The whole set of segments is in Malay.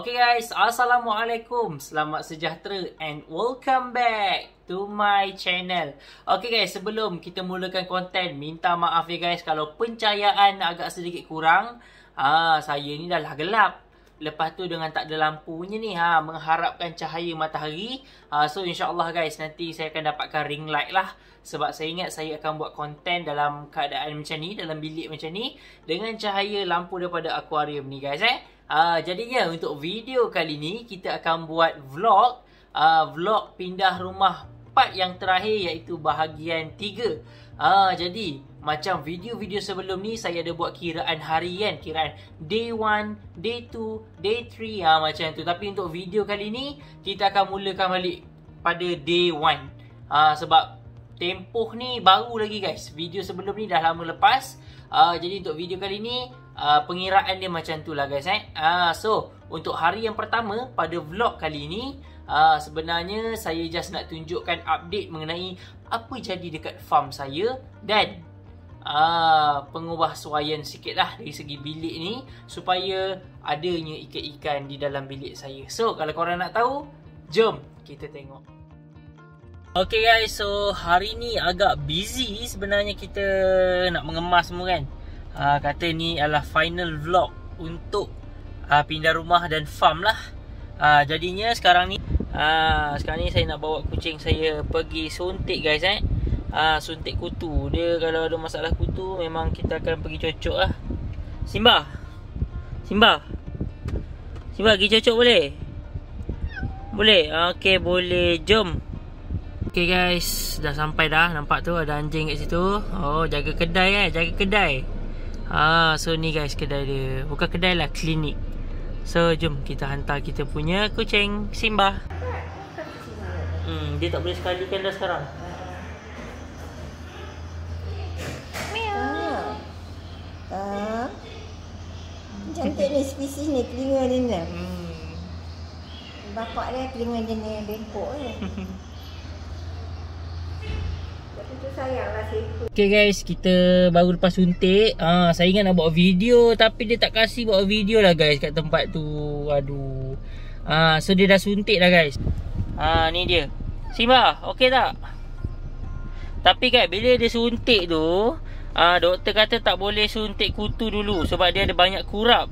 Okay guys, Assalamualaikum, selamat sejahtera and welcome back to my channel. Okay guys, sebelum kita mulakan konten, minta maaf ya guys kalau pencahayaan agak sedikit kurang. Saya ni dah lah gelap. Lepas tu dengan tak ada lampunya ni, mengharapkan cahaya matahari. So insyaAllah guys, nanti saya akan dapatkan ring light lah. Sebab saya ingat saya akan buat konten dalam keadaan macam ni, dalam bilik macam ni, dengan cahaya lampu daripada akuarium ni guys jadinya untuk video kali ni kita akan buat vlog vlog pindah rumah part yang terakhir, iaitu bahagian 3. Jadi macam video-video sebelum ni saya ada buat kiraan harian, kiraan day 1, day 2, day 3 macam tu. Tapi untuk video kali ni kita akan mulakan balik pada day 1 sebab tempoh ni baru lagi guys. Video sebelum ni dah lama lepas. Jadi untuk video kali ni pengiraan dia macam tu lah guys So untuk hari yang pertama pada vlog kali ni, sebenarnya saya just nak tunjukkan update mengenai apa jadi dekat farm saya. Dan pengubahsuaian sikit lah dari segi bilik ni supaya adanya ikan-ikan di dalam bilik saya. So kalau korang nak tahu, jom kita tengok. Okay guys, so hari ni agak busy sebenarnya, kita nak mengemas semua kan. Kata ni adalah final vlog untuk pindah rumah dan farm lah. Jadinya sekarang ni saya nak bawa kucing saya pergi suntik guys suntik kutu. Dia kalau ada masalah kutu memang kita akan pergi cocok lah. Simba pergi cocok boleh? Boleh? Okay boleh, jom. Okay guys, dah sampai dah. Nampak tu ada anjing kat situ. Oh, jaga kedai jaga kedai. So ni guys kedai dia. Bukan kedai lah, klinik. So jom kita hantar kita punya kucing Simba. Dia tak boleh sekalikan dah sekarang. Cantik ni spesies ni, telinga dia ni. Bapak dia telinga dia ni bengkok ni. Okay guys, kita baru lepas suntik. Saya ingat nak buat video tapi dia tak kasih buat video lah guys kat tempat tu. Aduh. So dia dah suntik dah guys. Ni dia Simba, okey tak? Tapi kan bila dia suntik tu, doktor kata tak boleh suntik kutu dulu sebab dia ada banyak kurap.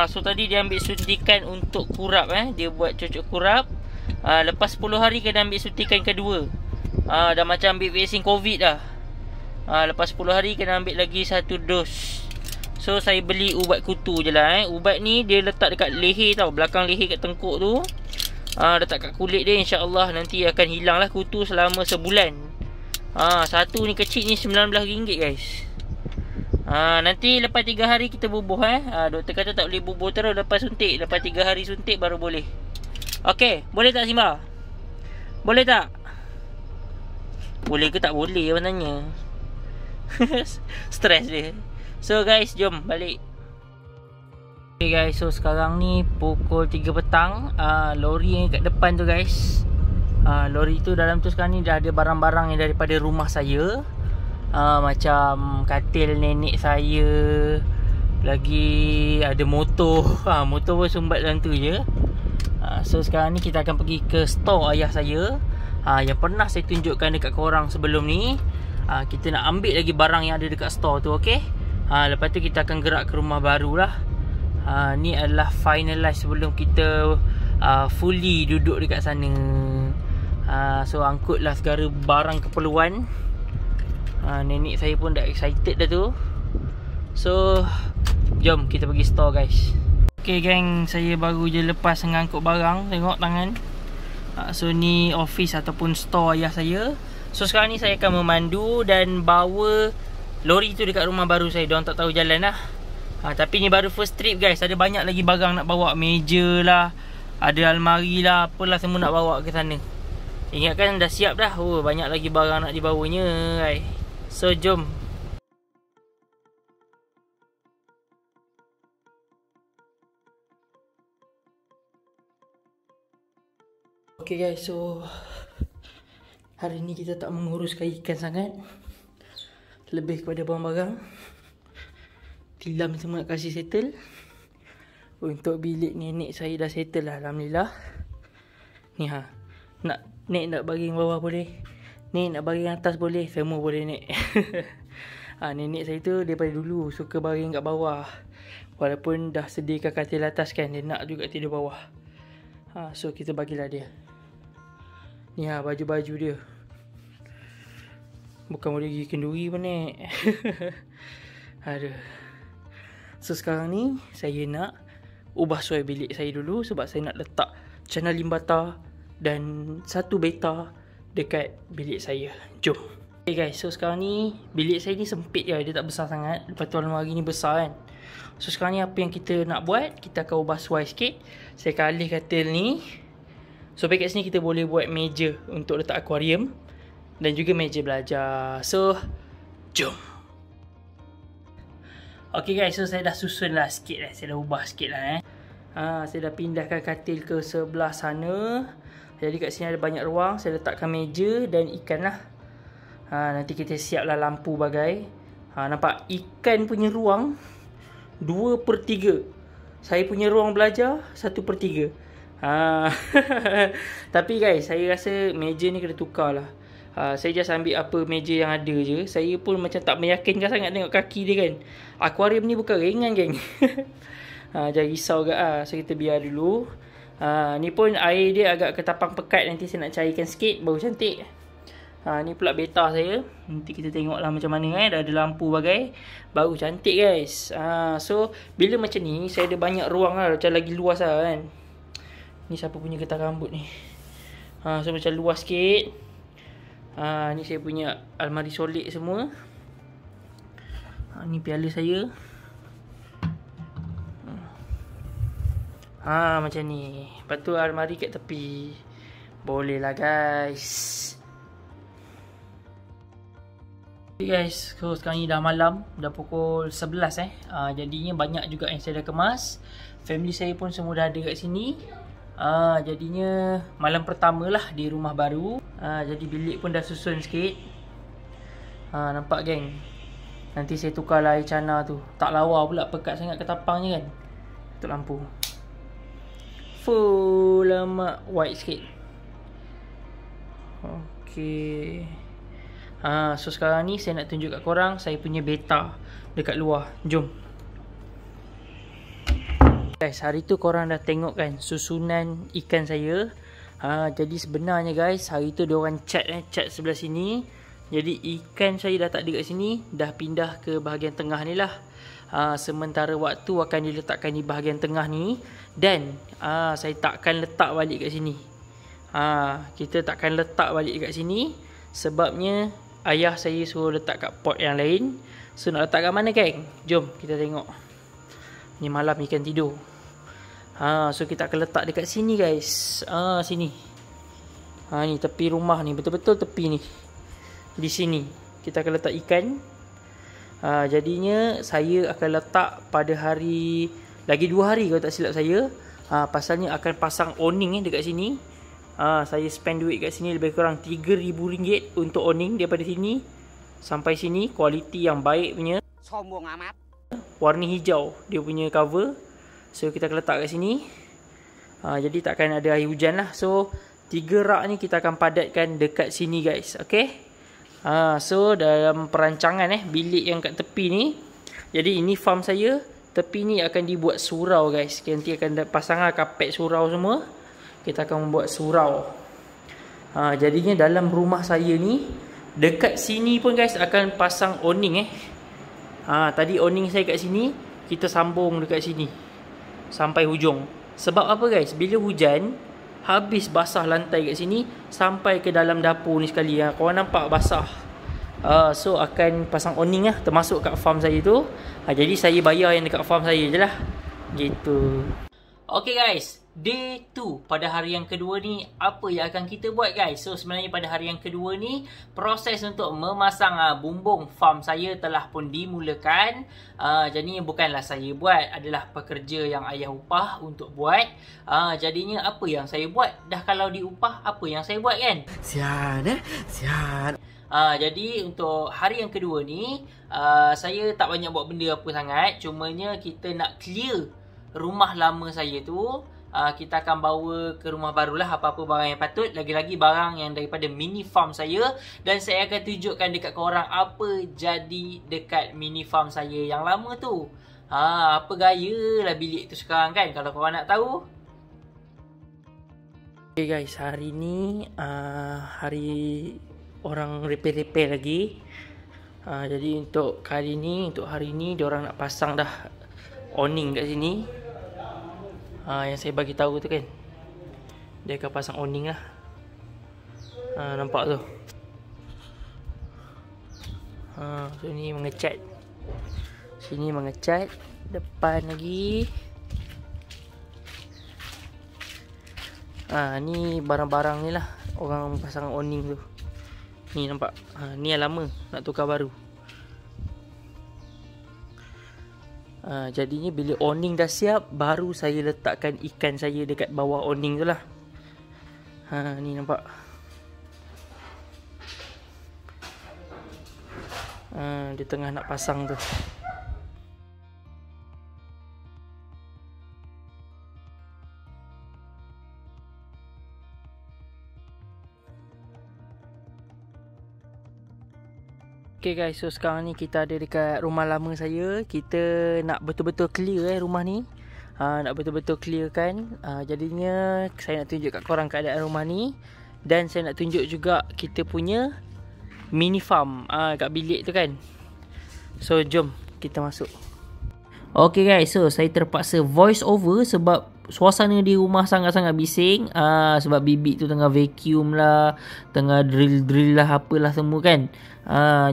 So tadi dia ambil suntikan untuk kurap dia buat cocok kurap. Lepas 10 hari kena ambil suntikan kedua. Dah macam ambil vaksin COVID dah. Lepas 10 hari kena ambil lagi 1 dos. So saya beli ubat kutu je lah Ubat ni dia letak dekat leher tau, belakang leher kat tengkuk tu. Letak kat kulit dia, insyaAllah nanti akan hilang lah kutu selama sebulan. Satu ni kecil ni RM19 guys. Nanti lepas 3 hari kita bubuh doktor kata tak boleh bubuh terus lepas suntik. Lepas 3 hari suntik baru boleh. Okay, boleh tak Simba? Boleh tak? Boleh ke tak boleh abang tanya. Stress dia. So guys, jom balik. Okay guys, so sekarang ni pukul 3 petang. Lori yang kat depan tu guys, lori tu dalam tu sekarang ni dah ada barang-barang yang daripada rumah saya. Macam katil nenek saya. Lagi ada motor. Motor pun sumbat dalam tu je. So sekarang ni kita akan pergi ke store ayah saya. Yang pernah saya tunjukkan dekat korang sebelum ni. Kita nak ambil lagi barang yang ada dekat store tu, okay? Lepas tu kita akan gerak ke rumah baru lah. Ni adalah finalize sebelum kita fully duduk dekat sana. So angkutlah segala barang keperluan. Nenek saya pun dah excited dah tu. So jom kita pergi store guys. Okay gang, saya baru je lepas mengangkut barang. Tengok tangan. So ni office ataupun store ayah saya. So sekarang ni saya akan memandu dan bawa lori tu dekat rumah baru saya. Diorang tak tahu jalan lah. Tapi ni baru first trip guys. Ada banyak lagi barang nak bawa. Meja lah, ada almari lah, apalah semua nak bawa ke sana. Ingatkan dah siap dah. Oh, banyak lagi barang nak dibawanya guys. So jom. Okay guys, so hari ni kita tak menguruskan ikan sangat, lebih kepada barang-barang. Tilam semua nak kasih settle. Untuk bilik nenek saya dah settle lah, alhamdulillah. Ni ha. Nak baring bawah boleh. Nek nak baring atas boleh, semua boleh nek. Nenek saya tu daripada dulu suka baring kat bawah. Walaupun dah sediakan katil atas kan, dia nak juga tidur bawah. So kita bagilah dia. Ni baju-baju dia. Bukan boleh pergi kenduri pun nek. Aduh. So sekarang ni saya nak ubah suai bilik saya dulu, sebab saya nak letak channel limbata dan satu beta dekat bilik saya. Jom. Okay guys, so sekarang ni bilik saya ni sempit je, dia tak besar sangat. Lepas tu almari ni besar kan. So sekarang ni apa yang kita nak buat, kita akan ubah suai sikit. Saya akan alih katil ni. So kat sini kita boleh buat meja untuk letak akuarium dan juga meja belajar. So jom. Okay guys, so saya dah susun lah sikit lah. Saya dah ubah sikit lah saya dah pindahkan katil ke sebelah sana. Jadi kat sini ada banyak ruang. Saya letakkan meja dan ikan lah. Nanti kita siap lah lampu bagai. Nampak ikan punya ruang 2/3. Saya punya ruang belajar 1/3. Tapi guys, saya rasa meja ni kena tukar lah. Saya just ambil apa meja yang ada je. Saya pun macam tak meyakinkan sangat tengok kaki dia kan. Akuarium ni bukan ringan geng. Jangan risau ke so kita biar dulu. Ni pun air dia agak ketapang pekat. Nanti saya nak cairkan sikit baru cantik. Ni pula beta saya. Nanti kita tengok lah macam mana dah ada lampu bagai. Baru cantik guys. So bila macam ni saya ada banyak ruang lah. Macam lagi luas lah kan. Ni siapa punya getah rambut ni. So macam luas sikit. Ni saya punya almari solid semua. Ni piala saya. Macam ni. Lepas tu almari kat tepi. Boleh lah guys. Okay guys, so sekarang ni dah malam. Dah pukul 11 jadinya banyak juga yang saya dah kemas. Family saya pun semua dah ada kat sini. Jadinya malam pertama lah di rumah baru. Jadi bilik pun dah susun sikit. Nampak geng. Nanti saya tukar lah air cana tu. Tak lawa pula, pekat sangat ketapangnya kan. Tutup lampu. Full lama white sikit. Okay. So sekarang ni saya nak tunjuk kat korang saya punya beta dekat luar. Jom. Guys, hari tu korang dah tengok kan susunan ikan saya. Jadi sebenarnya guys, hari tu diorang cat sebelah sini. Jadi ikan saya dah tak ada kat sini, dah pindah ke bahagian tengah ni lah. Sementara waktu akan diletakkan di bahagian tengah ni. Dan saya takkan letak balik kat sini. Kita takkan letak balik kat sini sebabnya ayah saya suruh letak kat pot yang lain. So nak letak kat mana geng? Jom kita tengok. Ni malam ikan tidur. So kita akan letak dekat sini guys. Sini. Ni tepi rumah ni, betul-betul tepi ni. Di sini kita akan letak ikan. Jadinya saya akan letak pada hari, lagi 2 hari kalau tak silap saya. Pasalnya akan pasang awning dekat sini. Saya spend duit kat sini lebih kurang RM3,000 untuk awning daripada sini sampai sini. Kualiti yang baik punya. Sombong amat. Warna hijau dia punya cover. So kita akan letak kat sini. Jadi takkan ada air hujan lah. So 3 rak ni kita akan padatkan dekat sini guys. Okay. So dalam perancangan bilik yang kat tepi ni. Jadi ini farm saya. Tepi ni akan dibuat surau guys. Nanti akan pasang kapet surau semua. Kita akan membuat surau. Jadinya dalam rumah saya ni, dekat sini pun guys akan pasang awning Tadi awning saya kat sini, kita sambung dekat sini sampai hujung. Sebab apa guys? Bila hujan, habis basah lantai kat sini sampai ke dalam dapur ni sekali. Korang nampak basah. So akan pasang awning termasuk kat farm saya tu. Jadi saya bayar yang dekat farm saya je lah. Gitu. Okay guys, day 2 pada hari yang kedua ni, apa yang akan kita buat guys? So sebenarnya pada hari yang kedua ni, proses untuk memasang bumbung farm saya telah pun dimulakan. Jadinya bukanlah saya buat, adalah pekerja yang ayah upah untuk buat. Jadinya apa yang saya buat? Dah kalau diupah, apa yang saya buat kan? Sian sian. Jadi untuk hari yang kedua ni, saya tak banyak buat benda apa sangat. Cumanya kita nak clear rumah lama saya tu. Kita akan bawa ke rumah barulah apa-apa barang yang patut. Lagi-lagi barang yang daripada mini farm saya. Dan saya akan tunjukkan dekat korang apa jadi dekat mini farm saya yang lama tu. Apa gaya lah bilik tu sekarang kan, kalau korang nak tahu. Okay guys, hari ni hari orang repair-repair lagi. Jadi untuk hari ni diorang nak pasang dah awning kat sini. Yang saya bagi tahu tu kan, dia akan pasang awning lah. Nampak tu. So ni mengecat. Sini mengecat. Depan lagi. Ni barang-barang ni lah orang pasang awning tu. Ni nampak. Ni yang lama, nak tukar baru. Jadinya bila awning dah siap, baru saya letakkan ikan saya dekat bawah awning tu lah. Ni nampak. Dia tengah nak pasang tu. Okay guys, so sekarang ni kita ada dekat rumah lama saya. Kita nak betul-betul clear rumah ni. Nak betul-betul clear kan. Jadinya saya nak tunjuk kat korang keadaan rumah ni. Dan saya nak tunjuk juga kita punya mini farm kat bilik tu kan. So jom kita masuk. Okay guys, so saya terpaksa voice over sebab suasana di rumah sangat-sangat bising. Sebab bibik tu tengah vacuum lah, tengah drill-drill lah, apalah semua kan.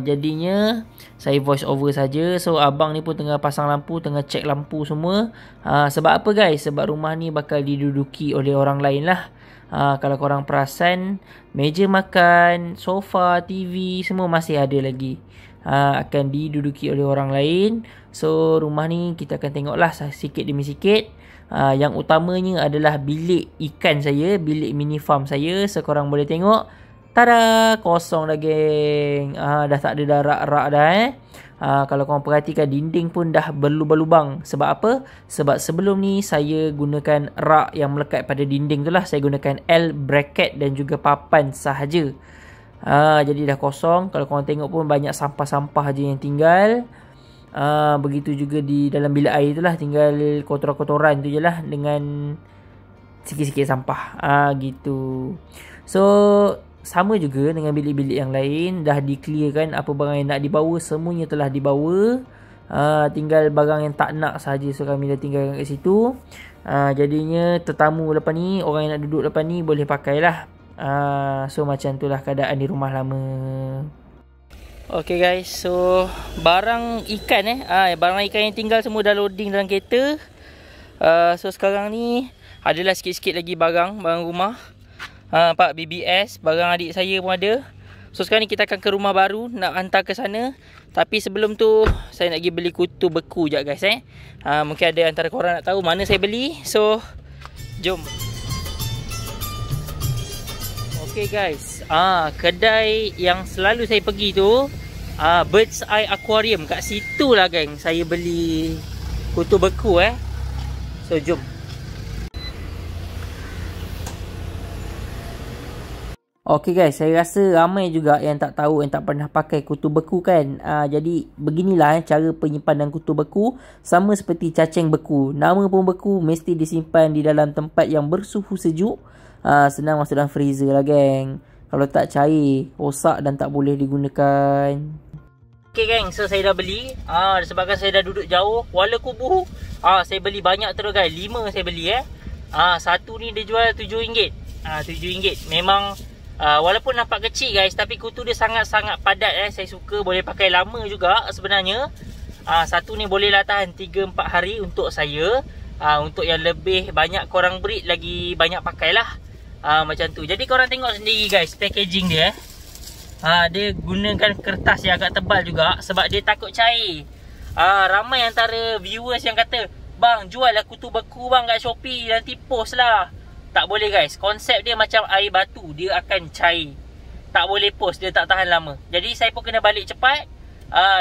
Jadinya saya voice over saja. So abang ni pun tengah pasang lampu, tengah check lampu semua. Sebab apa guys? Sebab rumah ni bakal diduduki oleh orang lain lah. Kalau korang perasan, meja makan, sofa, TV semua masih ada lagi. Akan diduduki oleh orang lain. So rumah ni kita akan tengok lah sikit demi sikit. Yang utamanya adalah bilik ikan saya, bilik mini farm saya. So korang boleh tengok, tada, kosong dah geng. Dah tak ada dah rak-rak dah Kalau korang perhatikan, dinding pun dah berlubang-lubang. Sebab apa? Sebab sebelum ni saya gunakan rak yang melekat pada dinding tu lah. Saya gunakan L bracket dan juga papan sahaja. Jadi dah kosong. Kalau korang tengok pun banyak sampah-sampah je yang tinggal. Begitu juga di dalam bilik air tu lah. Tinggal kotoran-kotoran tu je lah, dengan sikit-sikit sampah. Gitu. So sama juga dengan bilik-bilik yang lain. Dah di-clearkan apa barang yang nak dibawa, semuanya telah dibawa. Tinggal barang yang tak nak saja. So kami dah tinggalkan kat situ. Jadinya tetamu lepas ni, orang yang nak duduk lepas ni boleh pakai lah. So macam tu lah keadaan di rumah lama. Okay guys, so barang ikan barang ikan yang tinggal semua dah loading dalam kereta. So sekarang ni adalah sikit-sikit lagi barang rumah. Pak BBS, barang adik saya pun ada. So sekarang ni kita akan ke rumah baru, nak hantar ke sana. Tapi sebelum tu saya nak pergi beli kutu beku jap guys. Mungkin ada antara korang nak tahu mana saya beli. So jom. Okay guys, kedai yang selalu saya pergi tu, Bird's Eye Aquarium. Kat situ lah geng saya beli kutu beku So jom. Okay guys, saya rasa ramai juga yang tak tahu, yang tak pernah pakai kutu beku kan. Jadi beginilah cara penyimpanan kutu beku. Sama seperti cacing beku. Nama pun beku, mesti disimpan di dalam tempat yang bersuhu sejuk. Senang masuk dalam freezer lah geng. Kalau tak cair, rosak dan tak boleh digunakan. Okay geng, so saya dah beli. Disebabkan saya dah duduk jauh Kuala Kubu. Saya beli banyak terus guys. 5 saya beli satu ni dia jual RM7. RM7. Memang walaupun nampak kecil guys, tapi kutu dia sangat-sangat padat Saya suka, boleh pakai lama juga sebenarnya. Satu ni bolehlah tahan 3-4 hari untuk saya. Untuk yang lebih banyak korang breed, lagi banyak pakailah. Macam tu. Jadi korang tengok sendiri guys packaging dia. Dia gunakan kertas yang agak tebal juga sebab dia takut cair. Ramai antara viewers yang kata, "Bang, jual lah kutu beku bang kat Shopee, nanti post lah." Tak boleh guys. Konsep dia macam air batu, dia akan cair. Tak boleh post, dia tak tahan lama. Jadi saya pun kena balik cepat.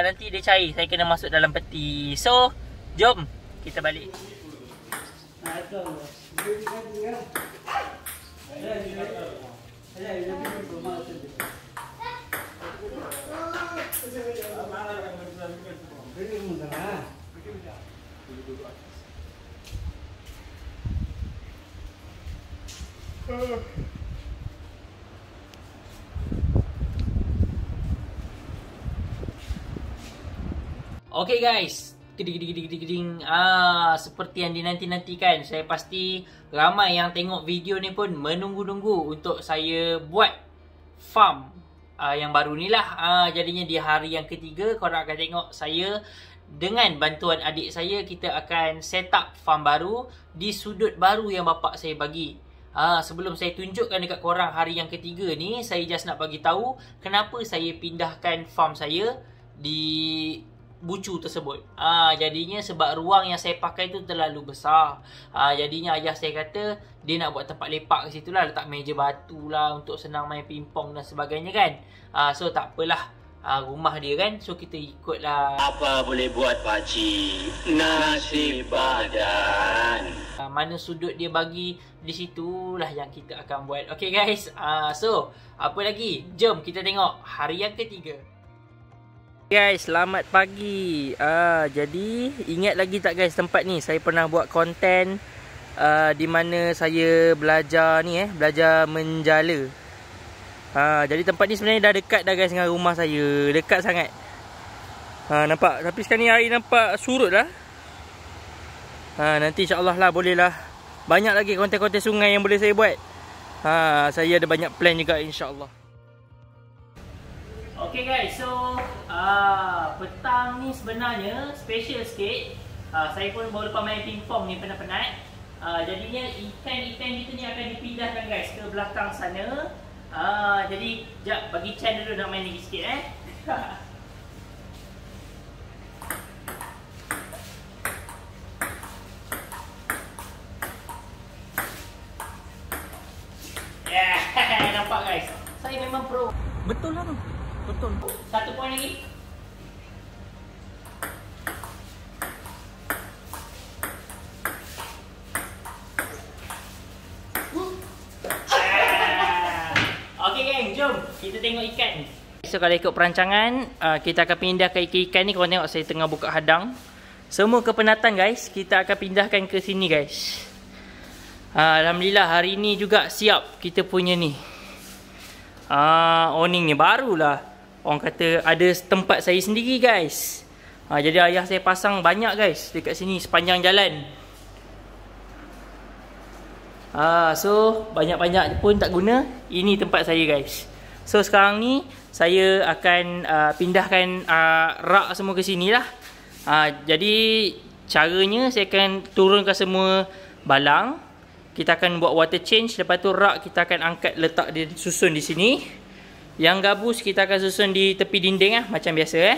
Nanti dia cair, saya kena masuk dalam peti. So jom kita balik. Okay guys, seperti yang dinanti-nantikan, saya pasti ramai yang tengok video ni pun menunggu-nunggu untuk saya buat farm yang baru ni lah. Jadinya di hari yang ketiga korang akan tengok saya dengan bantuan adik saya, kita akan set up farm baru di sudut baru yang bapak saya bagi. Sebelum saya tunjukkan dekat korang hari yang ketiga ni, saya just nak bagi tahu kenapa saya pindahkan farm saya di bucu tersebut. Jadinya sebab ruang yang saya pakai tu terlalu besar. Jadinya ayah saya kata dia nak buat tempat lepak ke situ lah, letak meja batu lah untuk senang main pingpong dan sebagainya kan. So tak apalah, rumah dia kan, so kita ikutlah. Apa boleh buat pakcik, nasib badan. Mana sudut dia bagi, di situlah yang kita akan buat. Okay guys, so apa lagi, jom kita tengok hari yang ketiga. Guys, selamat pagi. Jadi ingat lagi tak guys tempat ni? Saya pernah buat konten di mana saya belajar ni belajar menjala. Jadi tempat ni sebenarnya dah dekat dah guys dengan rumah saya. Dekat sangat. Nampak? Tapi sekarang ni air nampak surut lah. Nanti insya-Allah lah boleh lah. Banyak lagi konten-konten sungai yang boleh saya buat. Saya ada banyak plan juga insya-Allah. Okay guys, so petang ni sebenarnya special sikit. Saya pun baru lepas main pingpong ni, penat-penat. Jadinya ikan-ikan kita ni akan dipindahkan guys ke belakang sana. Jadi jap bagi Chan dulu nak main lagi sikit Nampak guys, saya memang pro. Betul lah tu. Betul. Satu poin lagi. Okay geng, jom kita tengok ikan. So kalau ikut perancangan, kita akan pindah ke ikan ni. Korang tengok saya tengah buka hadang. Semua kepenatan guys, kita akan pindahkan ke sini guys. Alhamdulillah hari ni juga siap kita punya ni. Awning ni barulah. Orang kata ada tempat saya sendiri guys. Jadi ayah saya pasang banyak guys dekat sini sepanjang jalan. So banyak-banyak pun tak guna. Ini tempat saya guys. So sekarang ni saya akan pindahkan rak semua ke sini lah. Jadi caranya saya akan turunkan semua balang. Kita akan buat water change. Lepas tu rak kita akan angkat, letak dia susun di sini. Yang gabus kita akan susun di tepi dinding lah, macam biasa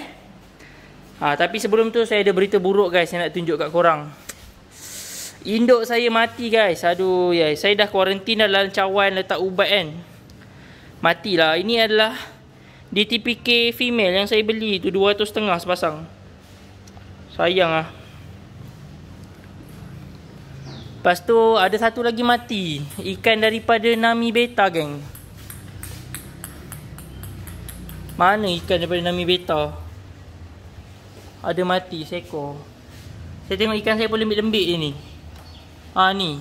Tapi sebelum tu saya ada berita buruk guys, saya nak tunjuk kat korang. Induk saya mati guys. Aduh ya, saya dah kuarantin dalam cawan letak ubat kan. Matilah. Ini adalah DTPK female yang saya beli tu, 200.5 sepasang. Sayang lah. Lepas tu ada satu lagi mati, ikan daripada Nami Beta geng. Mana ikan daripada Nami Beta? Ada mati seekor. Saya tengok ikan saya pun lembik-lembik je ni. Ni.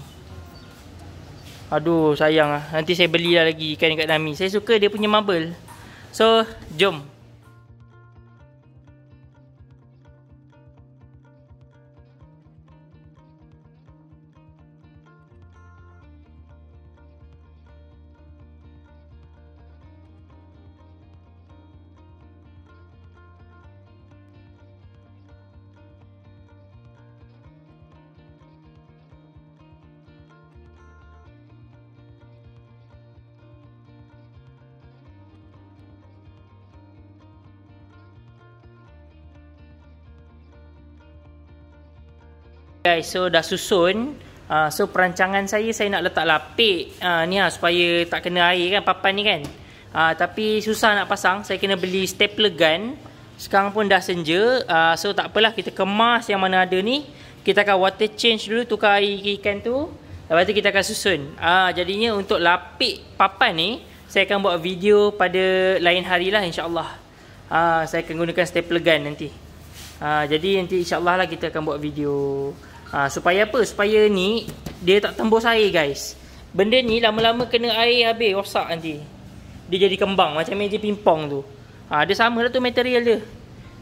Aduh sayang lah. Nanti saya belilah lagi ikan dekat Nami. Saya suka dia punya marble. So jom. Guys, so dah susun. So perancangan saya nak letak lapik ni lah, supaya tak kena air kan papan ni kan. Tapi susah nak pasang. Saya kena beli stapler gun. Sekarang pun dah senja. So tak apalah, kita kemas yang mana ada ni. kita akan water change dulu, tukar air ikan tu. Lepas tu kita akan susun. Jadinya untuk lapik papan ni, saya akan buat video pada lain hari lah, insyaAllah. Saya akan gunakan stapler gun nanti. Jadi nanti insyaAllah lah kita akan buat video. Supaya apa? Supaya ni dia tak tembus air guys. Benda ni lama-lama kena air habis, rosak nanti. Dia jadi kembang macam meja pingpong tu. Dia sama lah tu material dia.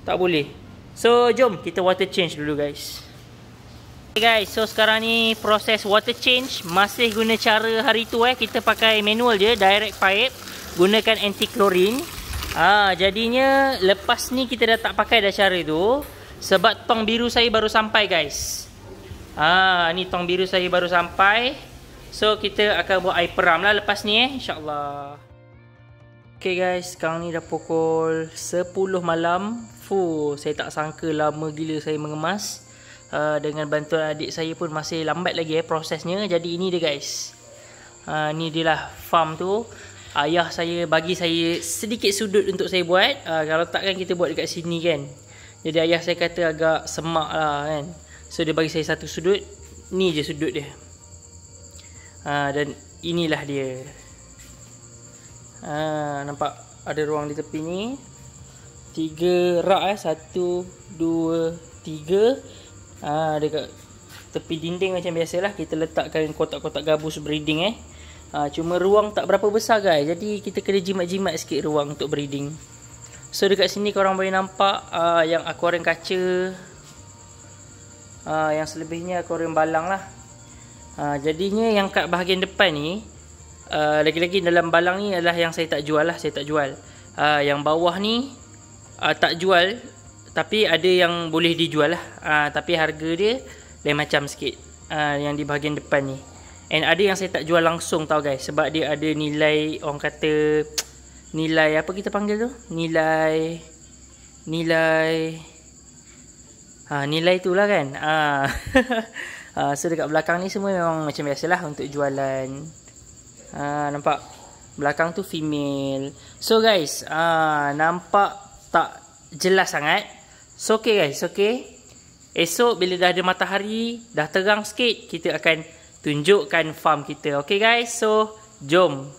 Tak boleh. So jom kita water change dulu guys. Okay guys, so sekarang ni proses water change. Masih guna cara hari tu kita pakai manual je, direct pipe. Gunakan anti-chlorine. Jadinya lepas ni kita dah tak pakai dah cara tu. Sebab tong biru saya baru sampai guys. Ni tong biru saya baru sampai. So kita akan buat air peram lah lepas ni insyaAllah. Okay guys, sekarang ni dah pukul 10 malam. Saya tak sangka lama gila saya mengemas. Dengan bantuan adik saya pun masih lambat lagi prosesnya. Jadi ini dia guys. Ni dia lah farm tu. Ayah saya bagi saya sedikit sudut untuk saya buat. Kalau tak kan kita buat dekat sini kan. Jadi ayah saya kata agak semak lah kan. So dia bagi saya satu sudut. Ni je sudut dia. Dan inilah dia. Nampak ada ruang di tepi ni. 3 rak 1, 2, 3. Dekat tepi dinding macam biasalah kita letakkan kotak-kotak gabus breeding cuma ruang tak berapa besar guys. Jadi kita kena jimat-jimat sikit ruang untuk breeding. So dekat sini korang boleh nampak yang akuarium kaca. Yang selebihnya akuarium balang lah. Jadinya yang kat bahagian depan ni lagi-lagi dalam balang ni adalah yang saya tak jual lah. Saya tak jual. Yang bawah ni tak jual. Tapi ada yang boleh dijual lah. Tapi harga dia lain macam sikit. Yang di bahagian depan ni. And ada yang saya tak jual langsung tau guys. Sebab dia ada nilai, orang kata, nilai apa kita panggil tu? Nilai tu lah kan. So dekat belakang ni semua memang macam biasalah untuk jualan. Nampak? Belakang tu female. So guys, nampak tak jelas sangat. So okay guys, okay. Esok bila dah ada matahari, dah terang sikit, kita akan tunjukkan farm kita. Okay guys, so jom.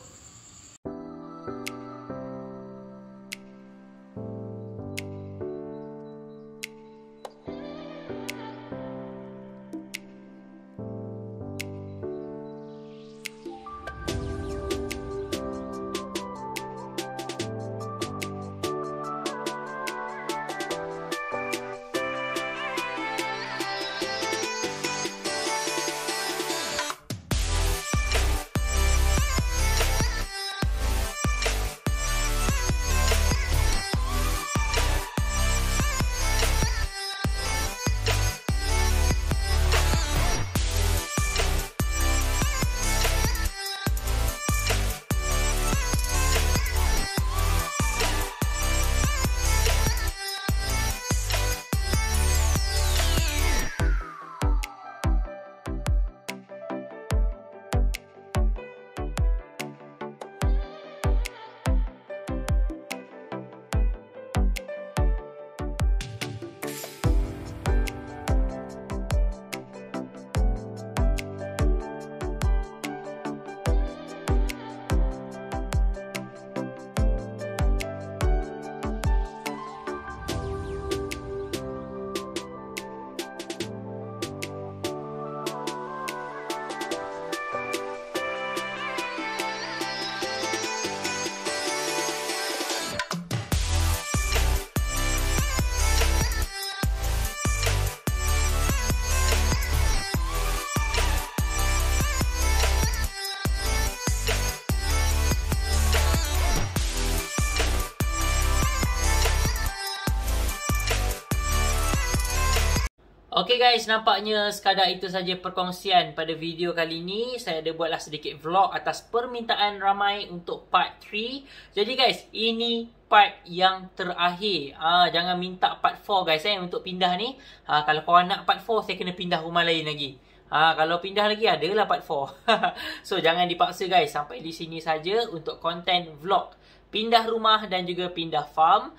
Okay guys, nampaknya sekadar itu saja perkongsian pada video kali ini. Saya ada buatlah sedikit vlog atas permintaan ramai untuk part 3. Jadi guys, ini part yang terakhir. Jangan minta part 4 guys untuk pindah ni. Kalau korang nak part 4, saya kena pindah rumah lain lagi. Kalau pindah lagi adalah part 4. So jangan dipaksa guys, sampai di sini saja untuk konten vlog pindah rumah dan juga pindah farm.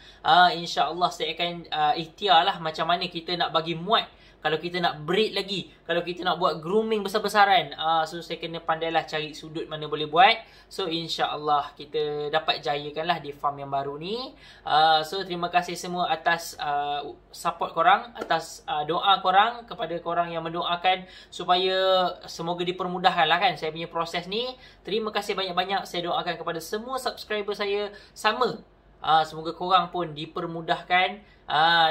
InsyaAllah saya akan ikhtiar lah macam mana kita nak bagi muat Kalau kita nak breed lagi, kalau kita nak buat grooming besar-besaran, so saya kena pandailah cari sudut mana boleh buat. So insya-Allah kita dapat jayakanlah di farm yang baru ni. So terima kasih semua atas support korang, atas doa korang, kepada korang yang mendoakan supaya semoga dipermudahkan lah kan saya punya proses ni. Terima kasih banyak-banyak. Saya doakan kepada semua subscriber saya sama. Semoga korang pun dipermudahkan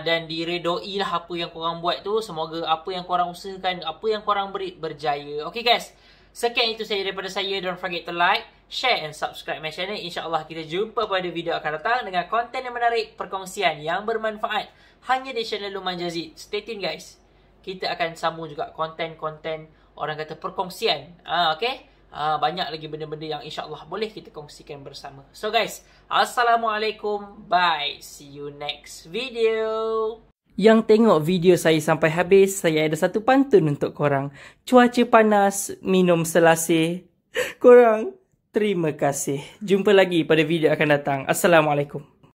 dan diredoi lah apa yang korang buat tu. Semoga apa yang korang usahakan, apa yang korang beri, berjaya. Okay guys, sekian itu saja daripada saya. Don't forget to like, share and subscribe my channel. InsyaAllah kita jumpa pada video akan datang dengan konten yang menarik, perkongsian yang bermanfaat hanya di channel Luqman Jazid. Stay tune guys. Kita akan sambung juga konten-konten orang kata perkongsian. Okay? Banyak lagi benda-benda yang insyaAllah boleh kita kongsikan bersama. So guys, Assalamualaikum. Bye. See you next video. Yang tengok video saya sampai habis, saya ada satu pantun untuk korang. Cuaca panas, minum selasih. Korang, terima kasih. Jumpa lagi pada video akan datang. Assalamualaikum.